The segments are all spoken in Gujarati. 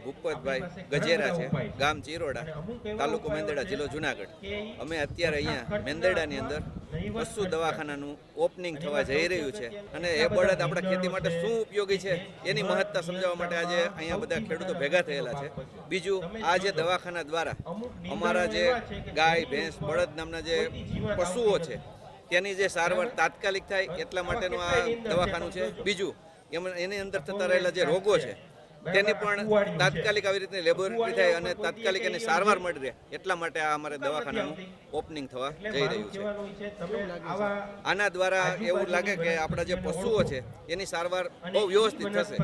ભૂપતભાઈ ગજેરા છે, ગામ ચિરોડા, તાલુકો મેંદરડા, જિલ્લો જુનાગઢ. અમે અત્યારે અહીંયા મેંદરડાની અંદર પશુ દવાખાનાનું ઓપનિંગ થવા જઈ રહ્યું છે અને એ બળદ આપણા ખેતી માટે શું ઉપયોગી છે એની મહત્તા સમજાવવા માટે આજે અહીંયા બધા ખેડૂતો ભેગા થયેલા છે. બીજું, આ જે દવાખાના દ્વારા અમારા જે ગાય, ભેંસ, બળદ નામના જે પશુઓ છે તેની જે સારવાર તાત્કાલિક થાય એટલા માટેનું આ દવાખાનું છે. બીજું, એની અંદર થતા રહેલા જે રોગો છે તેની પણ તાત્કાલિક આવી રીતની લેબોરેટરી થાય અને તાત્કાલિક એની સારવાર મળી રહે એટલા માટે આ અમારે દવાખાનાનું ઓપનિંગ થવા જઈ રહ્યું છે. આના દ્વારા એવું લાગે કે આપણા જે પશુઓ છે એની સારવાર બહુ વ્યવસ્થિત થશે.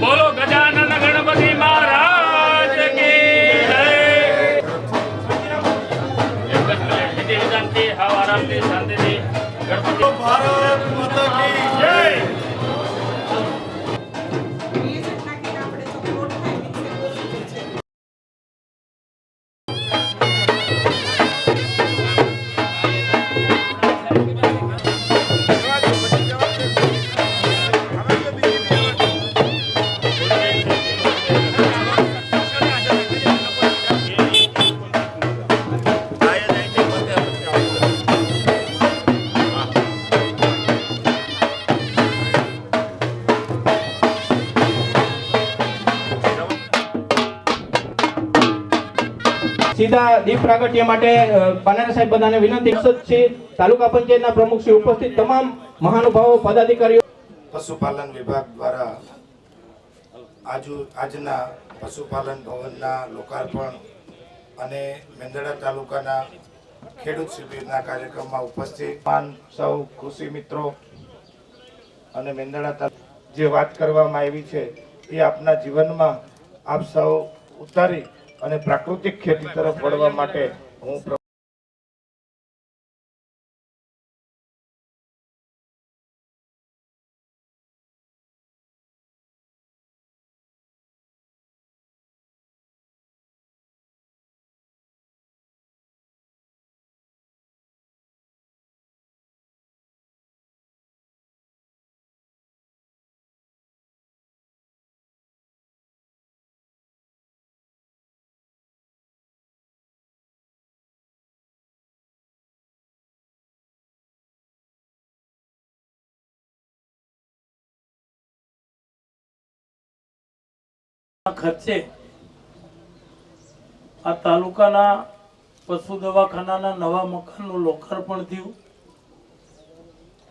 બોલો ગજાનન ગણપતિ મહારાજ કી જય. એક જ મિનિટ, વિધિ વિધાનથી હાવ આરામથી શાંતિથી ગણપતિ ભારત માતા કી જય. સીધા દીપ પ્રાગટ્ય માટે પાનારા સાહેબ બધાને વિનંતી છે. તાલુકા પંચાયતના પ્રમુખ શ્રી ઉપસ્થિત તમામ મહાનુભાવો, પદાધિકારીઓ. પશુપાલન વિભાગ દ્વારા આજના પશુપાલન ભવનના લોકાર્પણ અને મેંદરડા તાલુકાના ખેડૂત શિબિરના કાર્યક્રમમાં ઉપસ્થિત સૌ કૃષિ મિત્રો અને મેંદરડા જે વાત કરવામાં આવી છે એ આપના જીવનમાં આપ સૌ ઉતારી અને પ્રાકૃતિક ખેતી તરફ વળવા માટે હું ખર્ચે આ તાલુકાના પશુ દવાખાનાના નવા મકાનનું લોકાર્પણ થયું,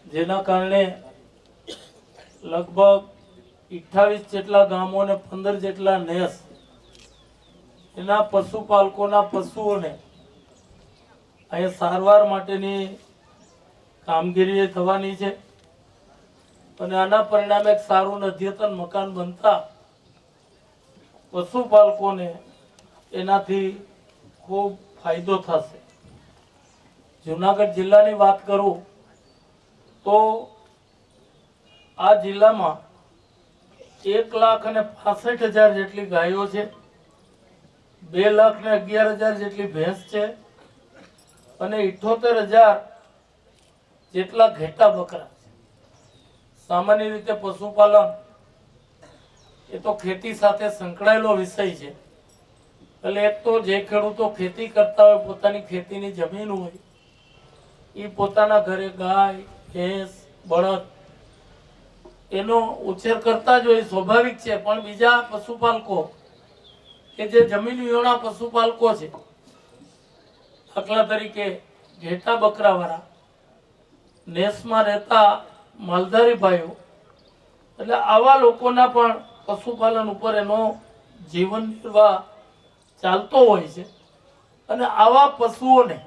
જેના કારણે લગભગ 28 જેટલા ગામો અને 15 જેટલા નેસ એના પશુપાલકોના પશુઓને અહીંયા સારવાર માટેની કામગીરી થવાની છે અને આના પરિણામે એક સારું અદ્યતન મકાન બનતા પશુપાલકોને એનાથી ખૂબ ફાયદો થશે. જુનાગઢ જિલ્લાની વાત કરું તો આ જિલ્લામાં 1,65,000 જેટલી ગાયો છે, 2,11,000 જેટલી ભેંસ છે અને 78,000 જેટલા ઘેટા બકરા છે. સામાન્ય રીતે પશુપાલન એ તો ખેતી સાથે સંકળાયેલો વિષય છે. એટલે એક તો જે ખેડૂતો ખેતી કરતા હોય, પોતાની ખેતીની જમીન હોય, એ પોતાના ઘરે ગાય, ભેંસ, બળદ એનો ઉછેર કરતા જ હોય, સ્વાભાવિક છે. પણ બીજા પશુપાલકો કે જે જમીન વિહોણા પશુપાલકો છે, દાખલા તરીકે ઘેટા બકરા વાળા, નેસમાં રહેતા માલધારી ભાઈઓ, એટલે આવા લોકોના પણ પશુપાલન ઉપર એનો જીવન નિર્વાહ ચાલતો હોય છે અને આવા પશુઓને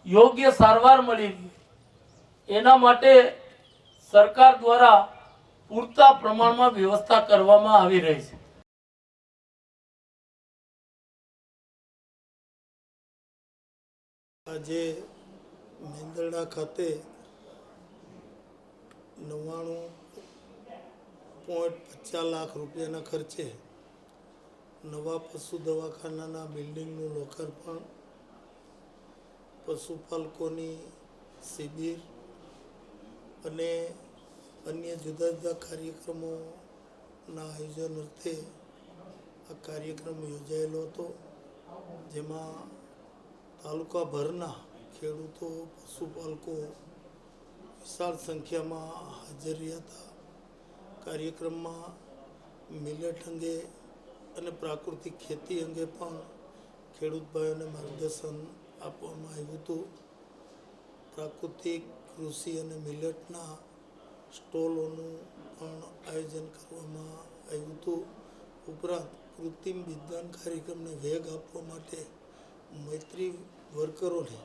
યોગ્ય સારવાર મળી રહે એના માટે સરકાર દ્વારા પૂરતા પ્રમાણમાં વ્યવસ્થા કરવામાં આવી રહી છે. આજે મેંદરડા ખાતે 99.50 લાખ રૂપિયાના ખર્ચે નવા પશુ દવાખાનાના બિલ્ડિંગનું લોકાર્પણ, પશુપાલકોની શિબિર અને અન્ય જુદા જુદા કાર્યક્રમોના આયોજન અર્થે આ કાર્યક્રમ યોજાયેલો હતો, જેમાં તાલુકાભરના ખેડૂતો, પશુપાલકો વિશાળ સંખ્યામાં હાજર રહ્યા હતા. કાર્યક્રમમાં મિલેટ અંગે અને પ્રાકૃતિક ખેતી અંગે પણ ખેડૂત ભાઈઓને માર્ગદર્શન આપવામાં આવ્યું હતું. પ્રાકૃતિક કૃષિ અને મિલેટના સ્ટોલોનું પણ આયોજન કરવામાં આવ્યું હતું. ઉપરાંત કૃત્રિમ વિજ્ઞાન કાર્યક્રમને વેગ આપવા માટે મૈત્રી વર્કરોને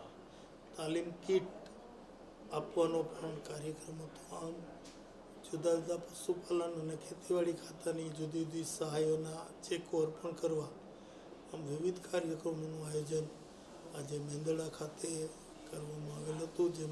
તાલીમ કીટ આપવાનો પણ કાર્યક્રમ હતો. આમ જુદા જુદા પશુપાલન અને ખેતીવાડી ખાતાની જુદી જુદી સહાયોના ચેકો અર્પણ કરવા આમ વિવિધ કાર્યક્રમોનું આયોજન આજે મેંદરડા ખાતે કરવામાં આવેલ હતું, જેમાં